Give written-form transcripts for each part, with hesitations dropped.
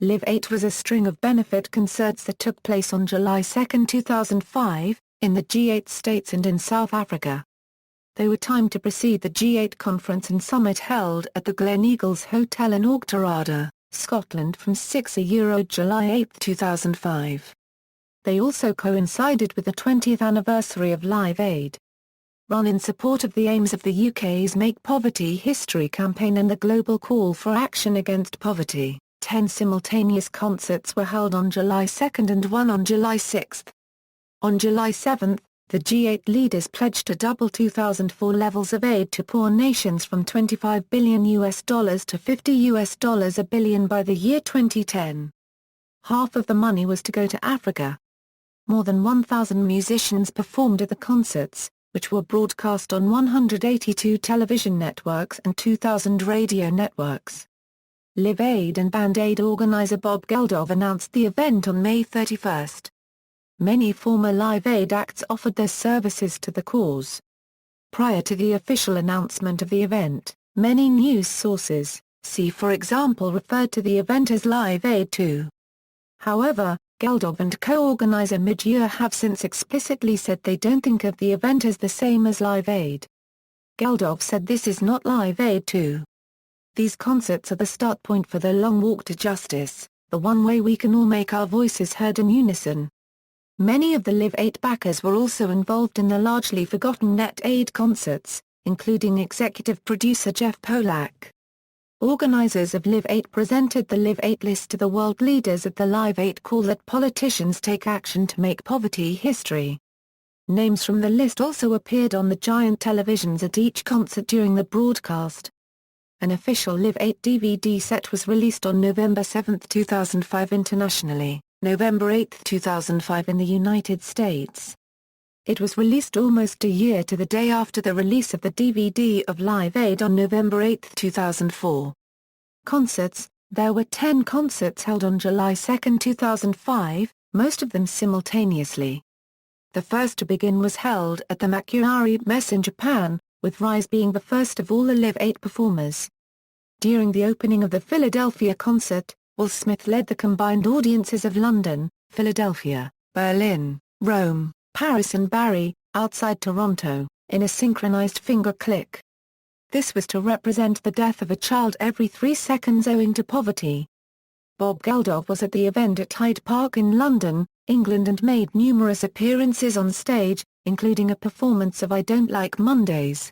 Live 8 was a string of benefit concerts that took place on July 2, 2005, in the G8 states and in South Africa. They were timed to precede the G8 conference and summit held at the Gleneagles Hotel in Auchterarder, Scotland from July 8, 2005. They also coincided with the 20th anniversary of Live Aid. Run in support of the aims of the UK's Make Poverty History campaign and the global call for action against poverty, 10 simultaneous concerts were held on July 2 and one on July 6. On July 7, the G8 leaders pledged to double 2004 levels of aid to poor nations from $25 billion to $50 billion by the year 2010. Half of the money was to go to Africa. More than 1,000 musicians performed at the concerts, which were broadcast on 182 television networks and 2,000 radio networks. Live Aid and Band Aid organizer Bob Geldof announced the event on May 31. Many former Live Aid acts offered their services to the cause. Prior to the official announcement of the event, many news sources, see for example, referred to the event as Live Aid 2. However, Geldof and co-organizer Midyear have since explicitly said they don't think of the event as the same as Live Aid. Geldof said this is not Live Aid 2. These concerts are the start point for the long walk to justice, the one way we can all make our voices heard in unison. Many of the Live 8 backers were also involved in the largely forgotten Net Aid concerts, including executive producer Jeff Polak. Organizers of Live 8 presented the Live 8 list to the world leaders at the Live 8 call that politicians take action to make poverty history. Names from the list also appeared on the giant televisions at each concert during the broadcast. An official Live 8 DVD set was released on November 7, 2005 internationally, November 8, 2005 in the United States. It was released almost a year to the day after the release of the DVD of Live Aid on November 8, 2004. Concerts. There were 10 concerts held on July 2, 2005, most of them simultaneously. The first to begin was held at the Makuhari Mess in Japan, with Rise being the first of all the Live 8 performers. During the opening of the Philadelphia concert, Will Smith led the combined audiences of London, Philadelphia, Berlin, Rome, Paris and Barrie, outside Toronto, in a synchronized finger click. This was to represent the death of a child every 3 seconds owing to poverty. Bob Geldof was at the event at Hyde Park in London, England and made numerous appearances on stage, including a performance of I Don't Like Mondays.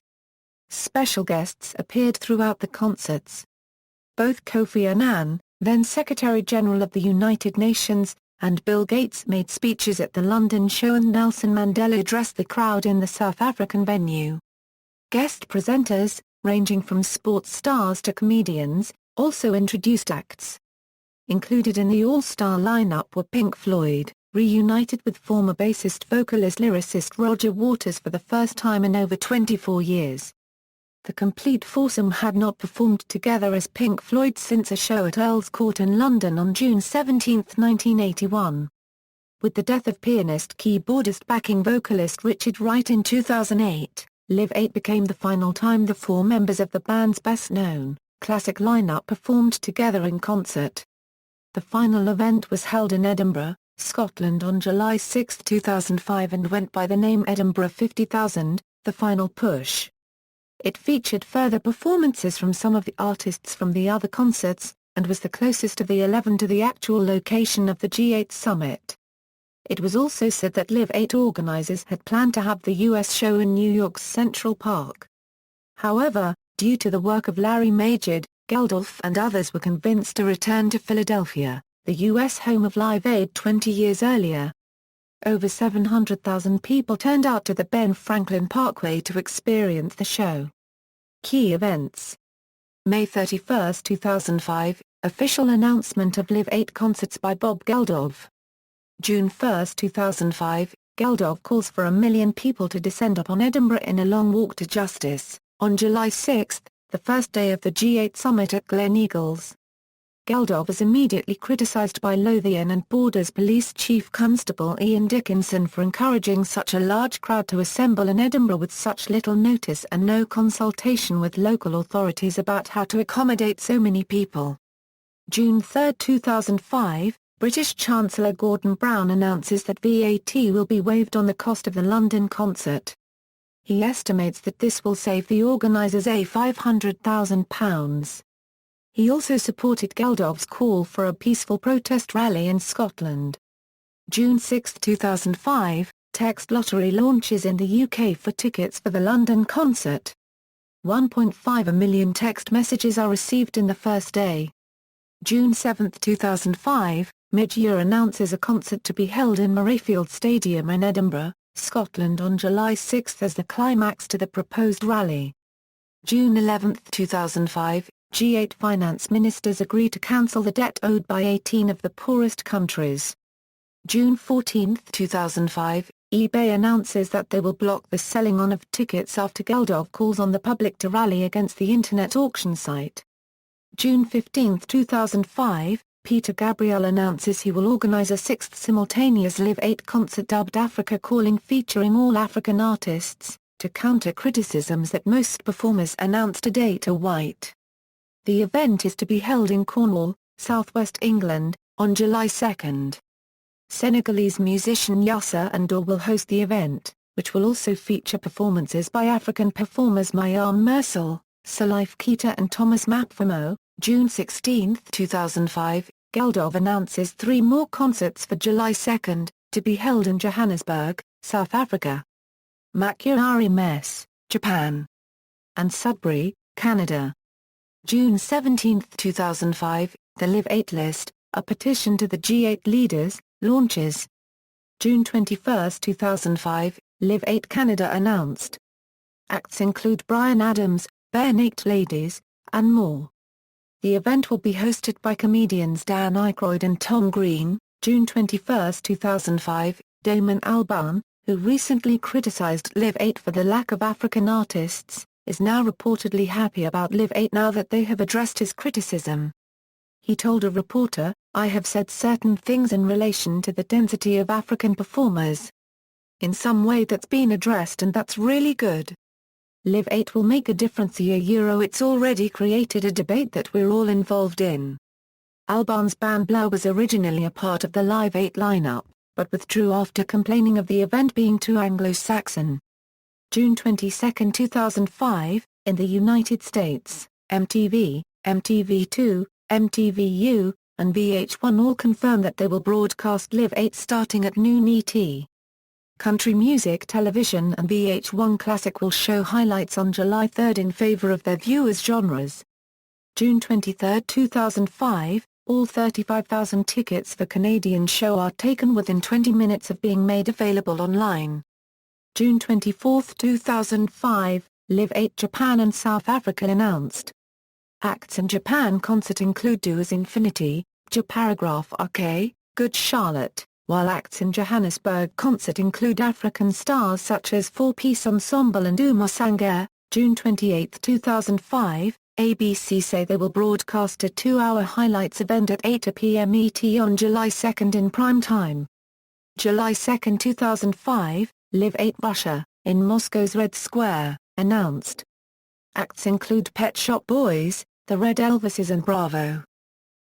Special guests appeared throughout the concerts. Both Kofi Annan, then Secretary-General of the United Nations, and Bill Gates made speeches at the London show and Nelson Mandela addressed the crowd in the South African venue. Guest presenters, ranging from sports stars to comedians, also introduced acts. Included in the all-star lineup were Pink Floyd, reunited with former bassist vocalist lyricist Roger Waters for the first time in over 24 years. The complete foursome had not performed together as Pink Floyd since a show at Earl's Court in London on June 17, 1981. With the death of pianist-keyboardist backing vocalist Richard Wright in 2008, Live 8 became the final time the four members of the band's best-known, classic lineup performed together in concert. The final event was held in Edinburgh, Scotland on July 6, 2005 and went by the name Edinburgh 50,000, The Final Push. It featured further performances from some of the artists from the other concerts, and was the closest of the 11 to the actual location of the G8 summit. It was also said that Live 8 organizers had planned to have the U.S. show in New York's Central Park. However, due to the work of Larry Magid, Geldof and others were convinced to return to Philadelphia, the U.S. home of Live Aid 20 years earlier. Over 700,000 people turned out to the Ben Franklin Parkway to experience the show. Key events. May 31, 2005, official announcement of Live 8 concerts by Bob Geldof. June 1, 2005, Geldof calls for 1 million people to descend upon Edinburgh in a long walk to justice. On July 6, the first day of the G8 summit at Gleneagles. Geldof was immediately criticised by Lothian and Borders Police Chief Constable Ian Dickinson for encouraging such a large crowd to assemble in Edinburgh with such little notice and no consultation with local authorities about how to accommodate so many people. June 3, 2005, British Chancellor Gordon Brown announces that VAT will be waived on the cost of the London concert. He estimates that this will save the organisers £500,000. He also supported Geldof's call for a peaceful protest rally in Scotland. June 6, 2005, Text Lottery launches in the UK for tickets for the London concert. 1.5 million text messages are received in the first day. June 7, 2005, Mid-Year announces a concert to be held in Murrayfield Stadium in Edinburgh, Scotland on July 6 as the climax to the proposed rally. June 11, 2005, G8 finance ministers agree to cancel the debt owed by 18 of the poorest countries. June 14, 2005, eBay announces that they will block the selling on of tickets after Geldof calls on the public to rally against the internet auction site. June 15, 2005, Peter Gabriel announces he will organize a sixth simultaneous Live 8 concert dubbed Africa Calling featuring all African artists, to counter criticisms that most performers announced a date are white. The event is to be held in Cornwall, southwest England, on July 2. Senegalese musician Youssou N'Dour will host the event, which will also feature performances by African performers Mayam Mersal, Salif Keita and Thomas Mapfumo. June 16, 2005, Geldof announces 3 more concerts for July 2, to be held in Johannesburg, South Africa, Makuhari Mess, Japan, and Sudbury, Canada. June 17, 2005, the Live 8 list, a petition to the G8 leaders, launches. June 21, 2005, Live 8 Canada announced. Acts include Bryan Adams, Bare Naked Ladies, and more. The event will be hosted by comedians Dan Aykroyd and Tom Green. June 21, 2005, Damon Albarn, who recently criticized Live 8 for the lack of African artists, is now reportedly happy about Live 8 now that they have addressed his criticism. He told a reporter, "I have said certain things in relation to the density of African performers. In some way that's been addressed and that's really good. Live 8 will make a difference. It's already created a debate that we're all involved in." Albarn's band Blur was originally a part of the Live 8 lineup, but withdrew after complaining of the event being too Anglo-Saxon. June 22, 2005, in the United States, MTV, MTV2, MTVU, and VH1 all confirm that they will broadcast Live 8 starting at noon ET. Country Music Television and VH1 Classic will show highlights on July 3 in favor of their viewers' genres. June 23, 2005, all 35,000 tickets for Canadian show are taken within 20 minutes of being made available online. June 24, 2005, Live 8 Japan and South Africa announced. Acts in Japan concert include Duos Infinity, Paragraph RK, Good Charlotte, while acts in Johannesburg concert include African stars such as Four-Piece Ensemble and Umar Sangare. June 28, 2005, ABC say they will broadcast a 2-hour highlights event at 8 p.m. ET on July 2 in prime time. July 2, 2005, Live 8 Russia, in Moscow's Red Square, announced. Acts include Pet Shop Boys, The Red Elvises and Bravo.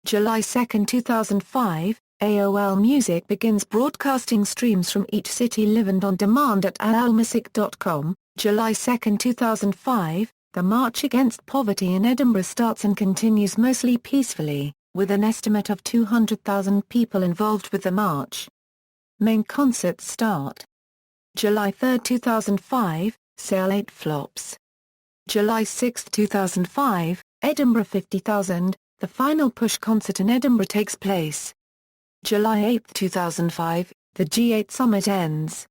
July 2, 2005, AOL Music begins broadcasting streams from each city live and on demand at aolmusic.com. July 2, 2005, the March Against Poverty in Edinburgh starts and continues mostly peacefully, with an estimate of 200,000 people involved with the march. Main concerts start. July 3, 2005, Sale 8 flops. July 6, 2005, Edinburgh 50,000, the final push concert in Edinburgh takes place. July 8, 2005, the G8 summit ends.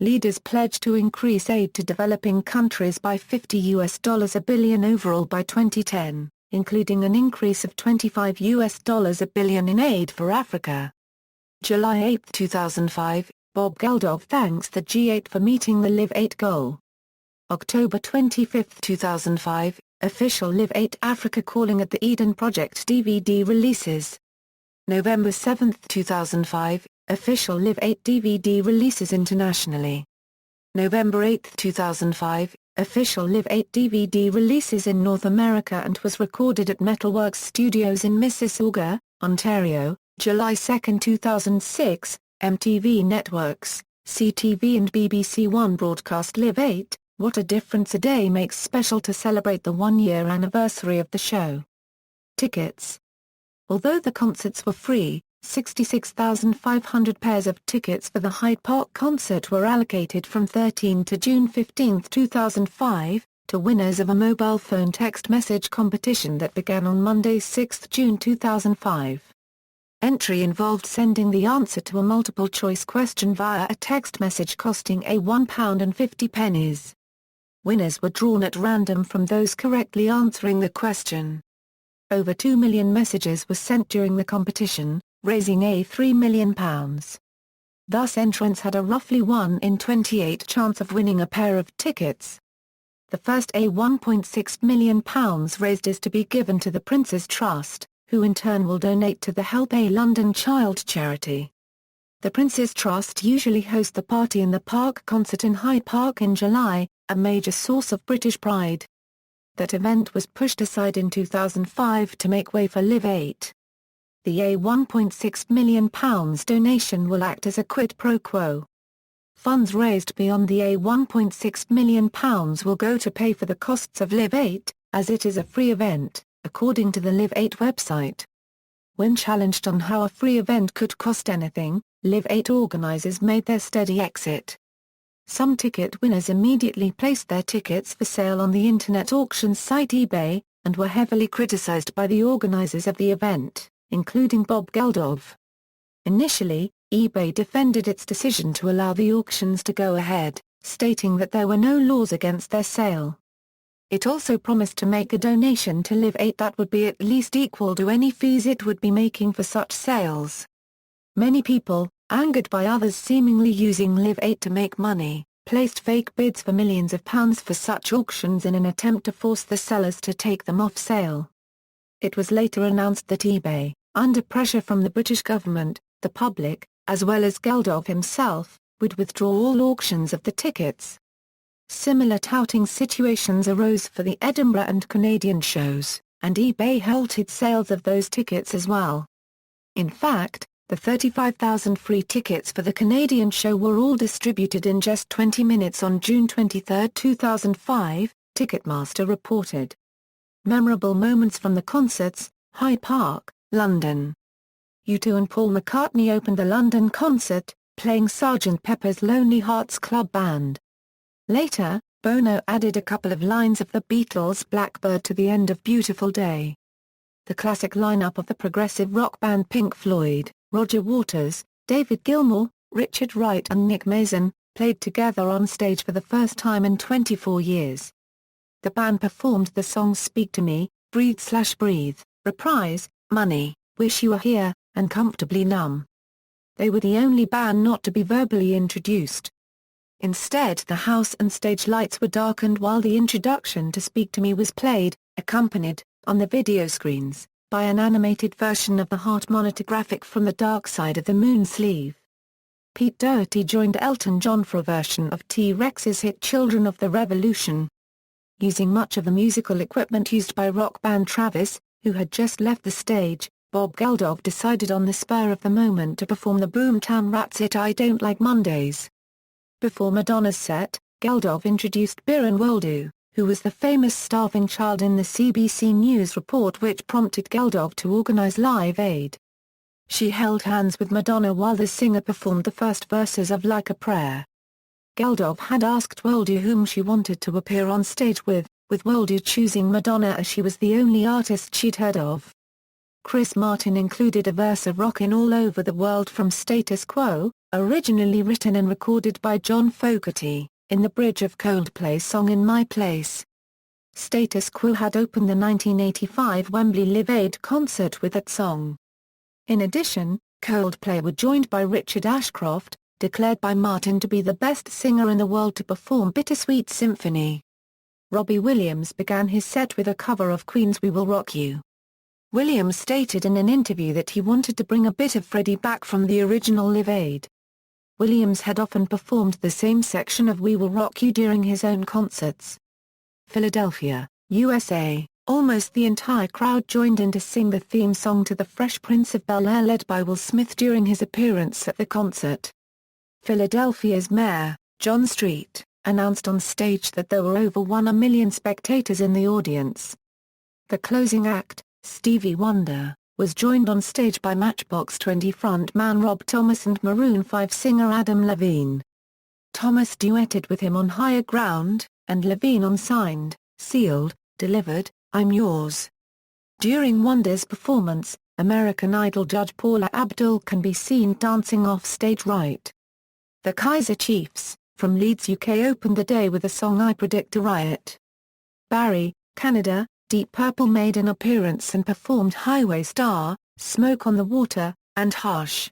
Leaders pledge to increase aid to developing countries by $50 billion overall by 2010, including an increase of $25 billion in aid for Africa. July 8, 2005, Bob Geldof thanks the G8 for meeting the Live 8 goal. October 25, 2005, official Live 8 Africa Calling at the Eden Project DVD releases. November 7, 2005, official Live 8 DVD releases internationally. November 8, 2005, official Live 8 DVD releases in North America and was recorded at Metalworks Studios in Mississauga, Ontario, July 2, 2006. MTV Networks, CTV and BBC One broadcast Live 8, What a Difference a Day Makes special to celebrate the one-year anniversary of the show. Tickets. Although the concerts were free, 66,500 pairs of tickets for the Hyde Park concert were allocated from 13 to June 15, 2005, to winners of a mobile phone text message competition that began on Monday 6 June 2005. Entry involved sending the answer to a multiple-choice question via a text message costing £1.50. Winners were drawn at random from those correctly answering the question. Over 2 million messages were sent during the competition, raising £3 million. Thus entrants had a roughly 1 in 28 chance of winning a pair of tickets. The first £1.6 million raised is to be given to the Prince's Trust, who in turn will donate to the Help a London Child charity. The Prince's Trust usually host the Party in the Park concert in Hyde Park in July, a major source of British pride. That event was pushed aside in 2005 to make way for Live 8. The £1.6 million donation will act as a quid pro quo. Funds raised beyond the £1.6 million will go to pay for the costs of Live 8, as it is a free event, according to the Live 8 website. When challenged on how a free event could cost anything, Live 8 organizers made their steady exit. Some ticket winners immediately placed their tickets for sale on the internet auction site eBay, and were heavily criticized by the organizers of the event, including Bob Geldof. Initially, eBay defended its decision to allow the auctions to go ahead, stating that there were no laws against their sale. It also promised to make a donation to Live 8 that would be at least equal to any fees it would be making for such sales. Many people, angered by others seemingly using Live 8 to make money, placed fake bids for millions of pounds for such auctions in an attempt to force the sellers to take them off sale. It was later announced that eBay, under pressure from the British government, the public, as well as Geldof himself, would withdraw all auctions of the tickets. Similar touting situations arose for the Edinburgh and Canadian shows, and eBay halted sales of those tickets as well. In fact, the 35,000 free tickets for the Canadian show were all distributed in just 20 minutes on June 23, 2005, Ticketmaster reported. Memorable moments from the concerts: Hyde Park, London. U2 and Paul McCartney opened the London concert, playing Sgt. Pepper's Lonely Hearts Club Band. Later, Bono added a couple of lines of the Beatles' Blackbird to the end of Beautiful Day. The classic lineup of the progressive rock band Pink Floyd, Roger Waters, David Gilmour, Richard Wright and Nick Mason, played together on stage for the first time in 24 years. The band performed the songs Speak to Me, Breathe/Breathe, Reprise, Money, Wish You Were Here, and Comfortably Numb. They were the only band not to be verbally introduced. Instead, the house and stage lights were darkened while the introduction to Speak to Me was played, accompanied, on the video screens, by an animated version of the heart monitor graphic from the Dark Side of the Moon sleeve. Pete Doherty joined Elton John for a version of T-Rex's hit Children of the Revolution. Using much of the musical equipment used by rock band Travis, who had just left the stage, Bob Geldof decided on the spur of the moment to perform the Boomtown Rats hit I Don't Like Mondays. Before Madonna's set, Geldof introduced Byron Woldu, who was the famous starving child in the CBC News report which prompted Geldof to organize Live Aid. She held hands with Madonna while the singer performed the first verses of Like a Prayer. Geldof had asked Woldu whom she wanted to appear on stage with Woldu choosing Madonna as she was the only artist she'd heard of. Chris Martin included a verse of Rockin' All Over the World from Status Quo, originally written and recorded by John Fogerty, in the bridge of Coldplay's song In My Place. Status Quo had opened the 1985 Wembley Live Aid concert with that song. In addition, Coldplay were joined by Richard Ashcroft, declared by Martin to be the best singer in the world to perform Bittersweet Symphony. Robbie Williams began his set with a cover of Queen's We Will Rock You. Williams stated in an interview that he wanted to bring a bit of Freddie back from the original Live Aid. Williams had often performed the same section of We Will Rock You during his own concerts. Philadelphia, USA. Almost the entire crowd joined in to sing the theme song to The Fresh Prince of Bel-Air led by Will Smith during his appearance at the concert. Philadelphia's mayor, John Street, announced on stage that there were over 1 million spectators in the audience. The closing act, Stevie Wonder, was joined on stage by Matchbox 20 frontman Rob Thomas and Maroon 5 singer Adam Levine. Thomas duetted with him on Higher Ground, and Levine on Signed, Sealed, Delivered, I'm Yours. During Wonder's performance, American Idol judge Paula Abdul can be seen dancing off stage right. The Kaiser Chiefs, from Leeds, UK opened the day with the song I Predict a Riot. Barrie, Canada, Deep Purple made an appearance and performed Highway Star, Smoke on the Water, and Hush.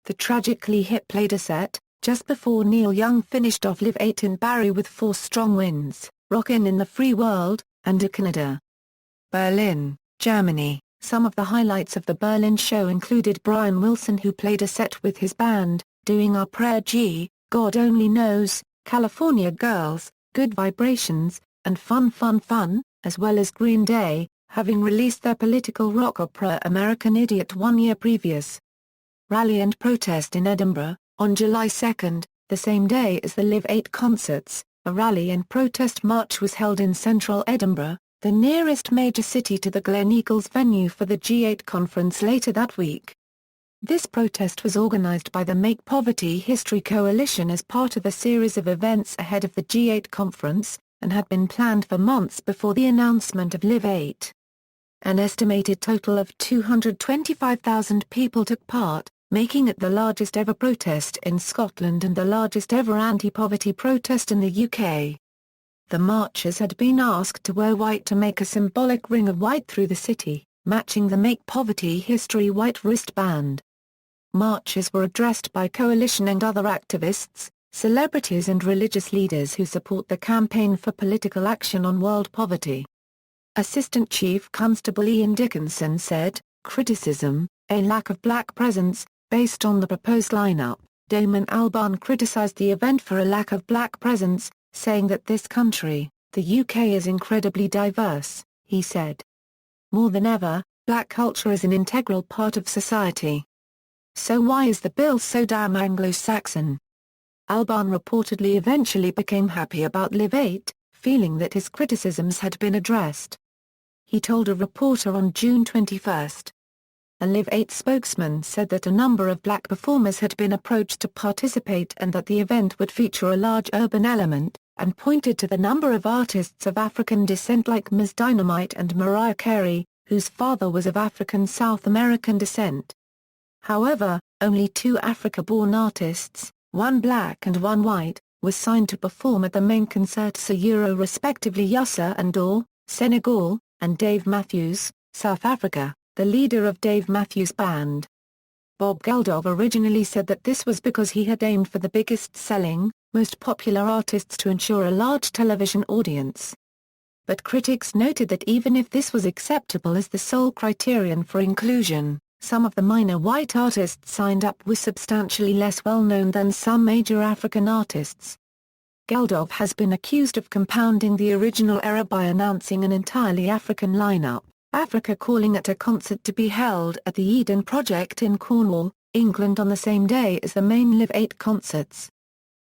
The Tragically Hip played a set, just before Neil Young finished off Live 8 in Barrie with 4 strong wins, Rockin' in the Free World, and A Canada. Berlin, Germany. Some of the highlights of the Berlin show included Brian Wilson who played a set with his band, Doing Our Prayer G, God Only Knows, California Girls, Good Vibrations, and Fun Fun Fun, as well as Green Day, having released their political rock opera American Idiot 1 year previous. Rally and protest in Edinburgh. On July 2, the same day as the Live 8 concerts, a rally and protest march was held in central Edinburgh, the nearest major city to the Gleneagles venue for the G8 conference later that week. This protest was organised by the Make Poverty History Coalition as part of a series of events ahead of the G8 conference, and had been planned for months before the announcement of Live 8. An estimated total of 225,000 people took part, making it the largest ever protest in Scotland and the largest ever anti-poverty protest in the UK. The marchers had been asked to wear white to make a symbolic ring of white through the city, matching the Make Poverty History white wristband. Marchers were addressed by coalition and other activists, celebrities and religious leaders who support the campaign for political action on world poverty. Assistant Chief Constable Ian Dickinson said, "Criticism, a lack of black presence." Based on the proposed lineup, Damon Albarn criticized the event for a lack of black presence, saying that this country, the UK, is incredibly diverse, he said. More than ever, black culture is an integral part of society. So why is the bill so damn Anglo-Saxon? Albarn reportedly eventually became happy about Live 8, feeling that his criticisms had been addressed. He told a reporter on June 21. A Live 8 spokesman said that a number of black performers had been approached to participate and that the event would feature a large urban element, and pointed to the number of artists of African descent like Ms. Dynamite and Mariah Carey, whose father was of African South American descent. However, only 2 Africa-born artists, 1 black and 1 white, were signed to perform at the main concerts respectively Youssou N'Dour, Senegal, and Dave Matthews, South Africa, the leader of Dave Matthews Band. Bob Geldof originally said that this was because he had aimed for the biggest-selling, most popular artists to ensure a large television audience. But critics noted that even if this was acceptable as the sole criterion for inclusion, some of the minor white artists signed up were substantially less well-known than some major African artists. Geldof has been accused of compounding the original error by announcing an entirely African lineup, Africa calling it a concert to be held at the Eden Project in Cornwall, England on the same day as the main Live 8 concerts.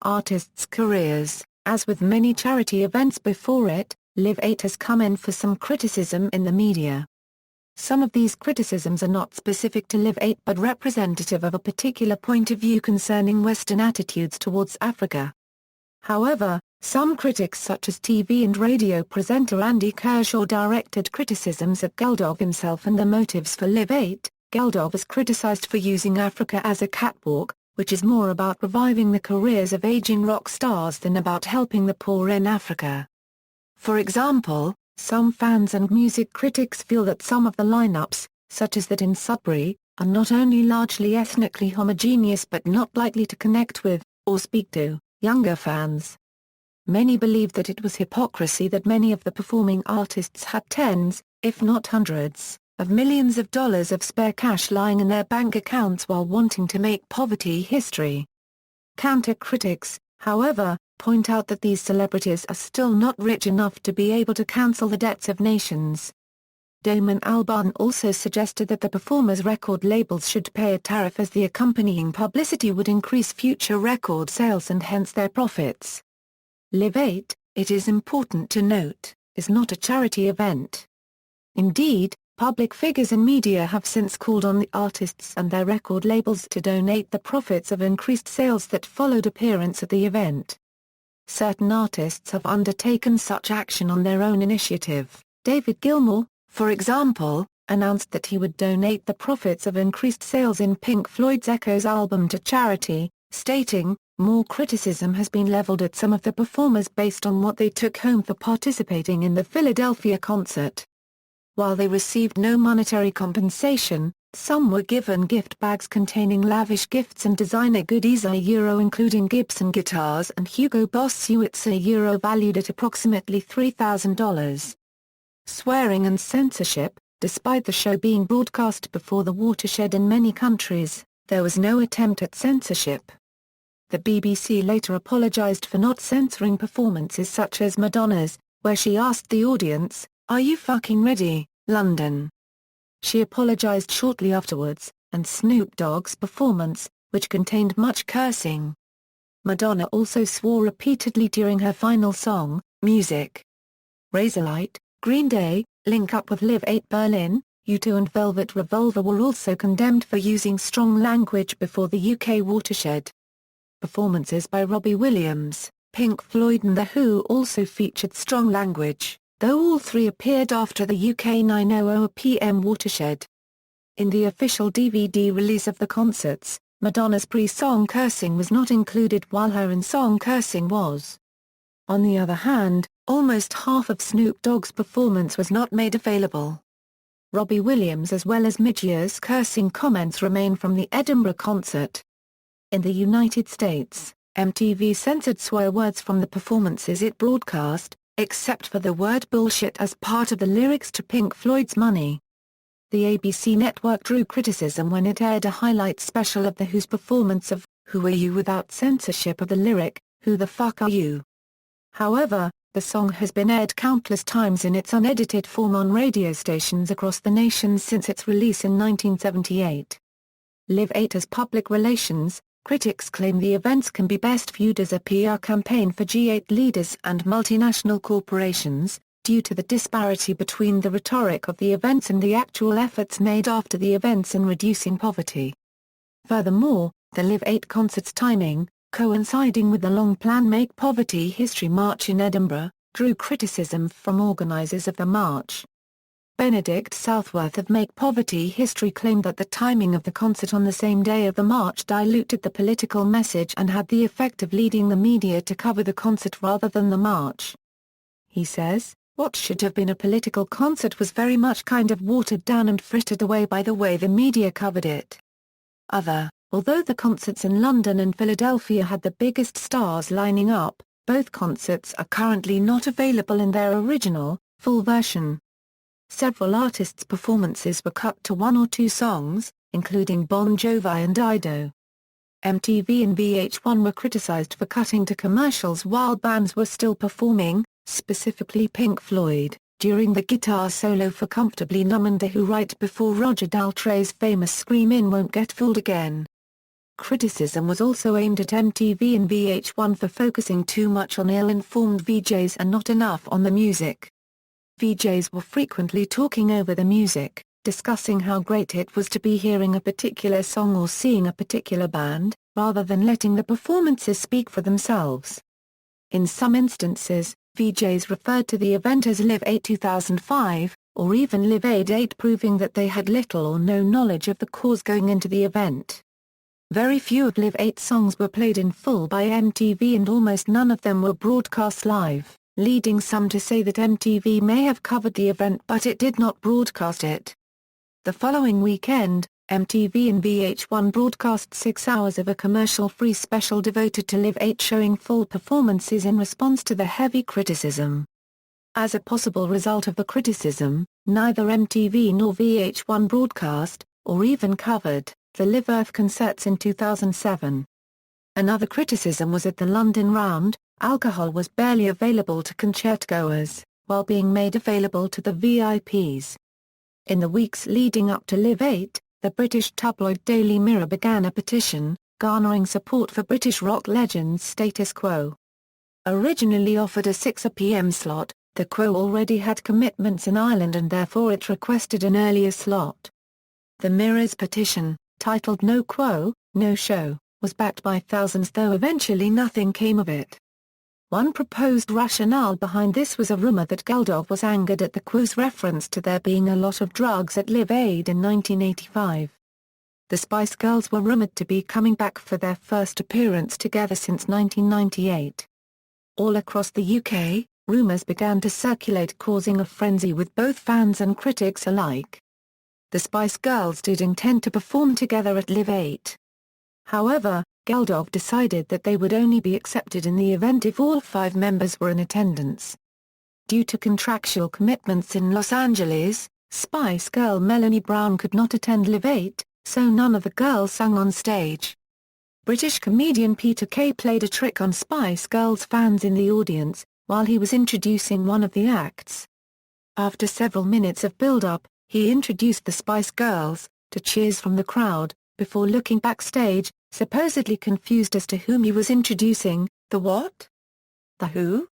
Artists' careers. As with many charity events before it, Live 8 has come in for some criticism in the media. Some of these criticisms are not specific to Live 8 but representative of a particular point of view concerning Western attitudes towards Africa. However, some critics such as TV and radio presenter Andy Kershaw directed criticisms at Geldof himself and the motives for Live 8. Geldof is criticized for using Africa as a catwalk, which is more about reviving the careers of aging rock stars than about helping the poor in Africa. For example, some fans and music critics feel that some of the lineups, such as that in Sudbury, are not only largely ethnically homogeneous but not likely to connect with, or speak to, younger fans. Many believe that it was hypocrisy that many of the performing artists had tens, if not hundreds, of millions of dollars of spare cash lying in their bank accounts while wanting to make poverty history. Counter-critics, however, point out that these celebrities are still not rich enough to be able to cancel the debts of nations. Damon Albarn also suggested that the performers' record labels should pay a tariff as the accompanying publicity would increase future record sales and hence their profits. Live 8, it is important to note, is not a charity event. Indeed, public figures and media have since called on the artists and their record labels to donate the profits of increased sales that followed appearance at the event. Certain artists have undertaken such action on their own initiative. David Gilmour, for example, announced that he would donate the profits of increased sales in Pink Floyd's Echoes album to charity, stating, "More criticism has been leveled at some of the performers based on what they took home for participating in the Philadelphia concert. While they received no monetary compensation, some were given gift bags containing lavish gifts and designer goodies including Gibson guitars and Hugo Boss suits valued at approximately $3,000. Swearing and censorship. Despite the show being broadcast before the watershed in many countries, there was no attempt at censorship. The BBC later apologized for not censoring performances such as Madonna's, where she asked the audience, "Are you fucking ready, London?" She apologized shortly afterwards, and Snoop Dogg's performance, which contained much cursing. Madonna also swore repeatedly during her final song, Music. Razorlight, Green Day, Link Up with Live 8 Berlin, U2 and Velvet Revolver were also condemned for using strong language before the UK watershed. Performances by Robbie Williams, Pink Floyd and The Who also featured strong language, though all three appeared after the UK 9:00 PM watershed. In the official DVD release of the concerts, Madonna's pre-song cursing was not included while her in-song cursing was. On the other hand, almost half of Snoop Dogg's performance was not made available. Robbie Williams as well as Midge's cursing comments remain from the Edinburgh concert. In the United States, MTV censored swear words from the performances it broadcast, except for the word bullshit as part of the lyrics to Pink Floyd's Money. The ABC network drew criticism when it aired a highlight special of The Who's performance of Who Are You without censorship of the lyric, Who the Fuck Are You? However, the song has been aired countless times in its unedited form on radio stations across the nation since its release in 1978. Live 8 as public relations, critics claim the events can be best viewed as a PR campaign for G8 leaders and multinational corporations, due to the disparity between the rhetoric of the events and the actual efforts made after the events in reducing poverty. Furthermore, the Live 8 concert's timing, coinciding with the long-planned Make Poverty History March in Edinburgh, drew criticism from organisers of the march. Benedict Southworth of Make Poverty History claimed that the timing of the concert on the same day of the march diluted the political message and had the effect of leading the media to cover the concert rather than the march. He says, "What should have been a political concert was very much kind of watered down and frittered away by the way the media covered it." Although the concerts in London and Philadelphia had the biggest stars lining up, both concerts are currently not available in their original, full version. Several artists' performances were cut to one or two songs, including Bon Jovi and Dido. MTV and VH1 were criticized for cutting to commercials while bands were still performing, specifically Pink Floyd, during the guitar solo for Comfortably Numb and The Who right before Roger Daltrey's famous Screamin' Won't Get Fooled Again. Criticism was also aimed at MTV and VH1 for focusing too much on ill-informed VJs and not enough on the music. VJs were frequently talking over the music, discussing how great it was to be hearing a particular song or seeing a particular band, rather than letting the performances speak for themselves. In some instances, VJs referred to the event as Live 8 2005, or even Live 8 proving that they had little or no knowledge of the cause going into the event. Very few of Live 8 songs were played in full by MTV and almost none of them were broadcast live, leading some to say that MTV may have covered the event but it did not broadcast it. The following weekend, MTV and VH1 broadcast 6 hours of a commercial-free special devoted to Live 8 showing full performances in response to the heavy criticism. As a possible result of the criticism, neither MTV nor VH1 broadcast, or even covered, the Live Earth concerts in 2007. Another criticism was at the London round, alcohol was barely available to concertgoers, while being made available to the VIPs. In the weeks leading up to Live 8, the British tabloid Daily Mirror began a petition, garnering support for British rock legends' status quo. Originally offered a 6 p.m. slot, the Quo already had commitments in Ireland and therefore it requested an earlier slot. The Mirror's petition, titled No Quo, No Show, was backed by thousands, though eventually nothing came of it. One proposed rationale behind this was a rumor that Geldof was angered at the Quo's reference to there being a lot of drugs at Live 8 in 1985. The Spice Girls were rumored to be coming back for their first appearance together since 1998. All across the UK, rumors began to circulate, causing a frenzy with both fans and critics alike. The Spice Girls did intend to perform together at Live 8. However, Geldof decided that they would only be accepted in the event if all 5 members were in attendance. Due to contractual commitments in Los Angeles, Spice Girl Melanie Brown could not attend Live 8, so none of the girls sang on stage. British comedian Peter Kay played a trick on Spice Girls fans in the audience, while he was introducing one of the acts. After several minutes of build-up, he introduced the Spice Girls, to cheers from the crowd, before looking backstage, supposedly confused as to whom he was introducing. The what? The Who?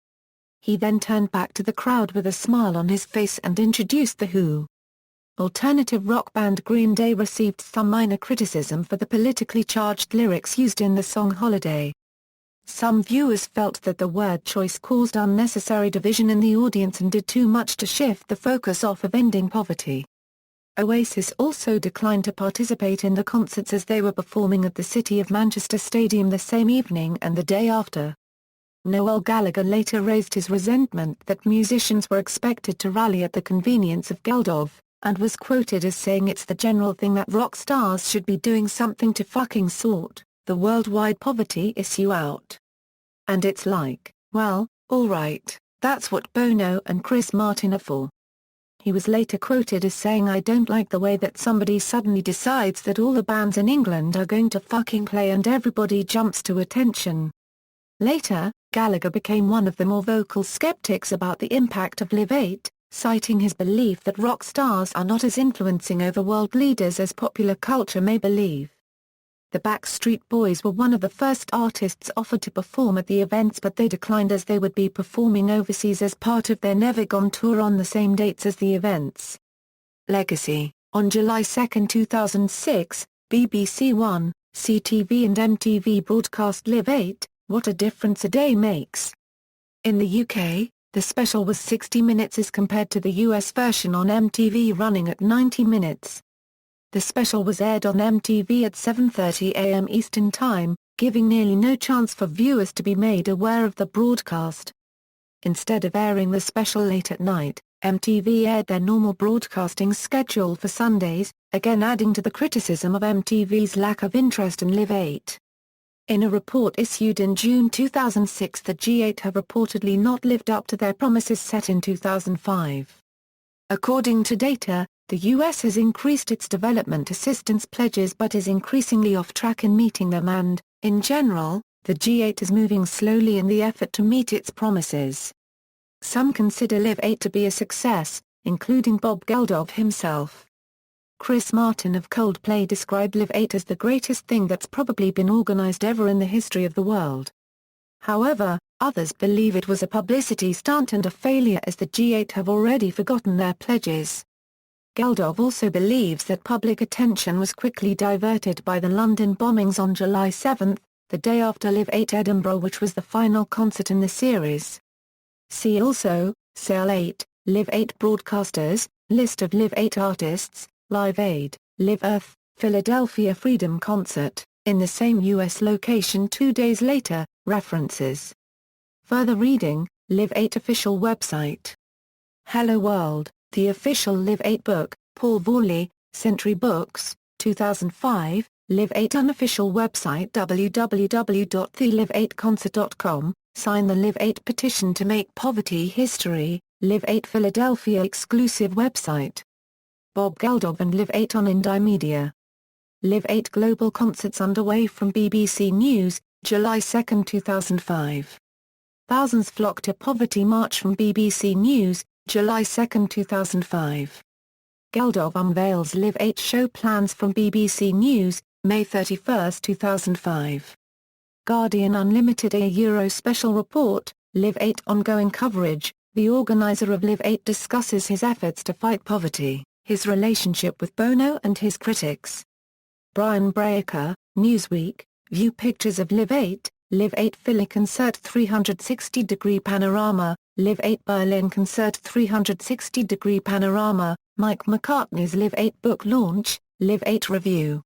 He then turned back to the crowd with a smile on his face and introduced The Who. Alternative rock band Green Day received some minor criticism for the politically charged lyrics used in the song Holiday. Some viewers felt that the word choice caused unnecessary division in the audience and did too much to shift the focus off of ending poverty. Oasis also declined to participate in the concerts as they were performing at the City of Manchester Stadium the same evening and the day after. Noel Gallagher later raised his resentment that musicians were expected to rally at the convenience of Geldof, and was quoted as saying, "It's the general thing that rock stars should be doing something to fucking sort the worldwide poverty issue out. And it's like, well, alright, that's what Bono and Chris Martin are for." He was later quoted as saying, "I don't like the way that somebody suddenly decides that all the bands in England are going to fucking play and everybody jumps to attention." Later, Gallagher became one of the more vocal skeptics about the impact of Live 8, citing his belief that rock stars are not as influencing over world leaders as popular culture may believe. The Backstreet Boys were one of the first artists offered to perform at the events, but they declined as they would be performing overseas as part of their Never Gone tour on the same dates as the events. Legacy. On July 2, 2006, BBC One, CTV and MTV broadcast Live 8, What a Difference a Day Makes. In the UK, the special was 60 minutes as compared to the US version on MTV running at 90 minutes. The special was aired on MTV at 7:30 a.m. Eastern Time, giving nearly no chance for viewers to be made aware of the broadcast. Instead of airing the special late at night, MTV aired their normal broadcasting schedule for Sundays, again adding to the criticism of MTV's lack of interest in Live 8. In a report issued in June 2006, the G8 have reportedly not lived up to their promises set in 2005. According to data, the U.S. has increased its development assistance pledges but is increasingly off track in meeting them and, in general, the G8 is moving slowly in the effort to meet its promises. Some consider Live 8 to be a success, including Bob Geldof himself. Chris Martin of Coldplay described Live 8 as the greatest thing that's probably been organized ever in the history of the world. However, others believe it was a publicity stunt and a failure as the G8 have already forgotten their pledges. Geldof also believes that public attention was quickly diverted by the London bombings on July 7, the day after Live 8 Edinburgh, which was the final concert in the series. See also, Cell 8, Live 8 Broadcasters, List of Live 8 Artists, Live Aid, Live Earth, Philadelphia Freedom Concert, in the same U.S. location 2 days later, references. Further reading, Live 8 official website. Hello World, the official Live 8 book, Paul Vorley, Century Books, 2005, Live 8 unofficial website www.thelive8concert.com, sign the Live 8 petition to make poverty history, Live 8 Philadelphia exclusive website. Bob Geldof and Live 8 on Indie Media. Live 8 global concerts underway from BBC News, July 2, 2005. Thousands flock to Poverty March from BBC News, July 2, 2005. Geldof unveils Live 8 show plans from BBC News, May 31, 2005. Guardian Unlimited a Euro special report, Live 8 ongoing coverage. The organizer of Live 8 discusses his efforts to fight poverty, his relationship with Bono and his critics. Brian Breaker, Newsweek, view pictures of Live 8, Live 8 Philly Concert 360-degree panorama, Live 8 Berlin Concert 360-degree panorama, Mike McCartney's Live 8 book launch, Live 8 review.